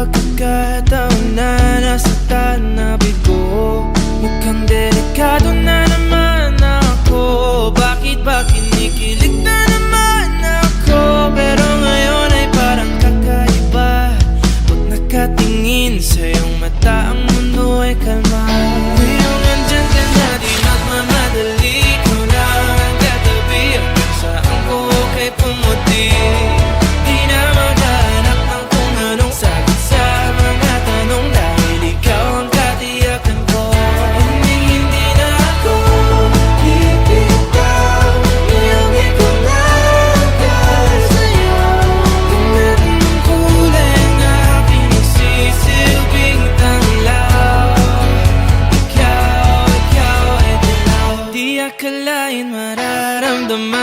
pagkakataon na nasa tanabi ko. Mukhang delikado na naman ako. Bakit ba kinikilig na naman ako? Pero ngayon ay parang kakaiba. Pag nakatingin sa iyong mata, ang mundo ay kalma. Ngayong nandyan ka na, di nagmamadali. Ikaw lang ang katabi hanggang saan ko kay pumuti. Di na maghanap ng kung anong sagot sa mga tanong, dahil ikaw ang katiyakan ko. Hindi na ako bibitaw, iyong ikaw lang dahil sa'yo. Kung meron ng kulay na aking nagsisilbing tanglaw, ikaw ay dilaw. Di akalain mararamdaman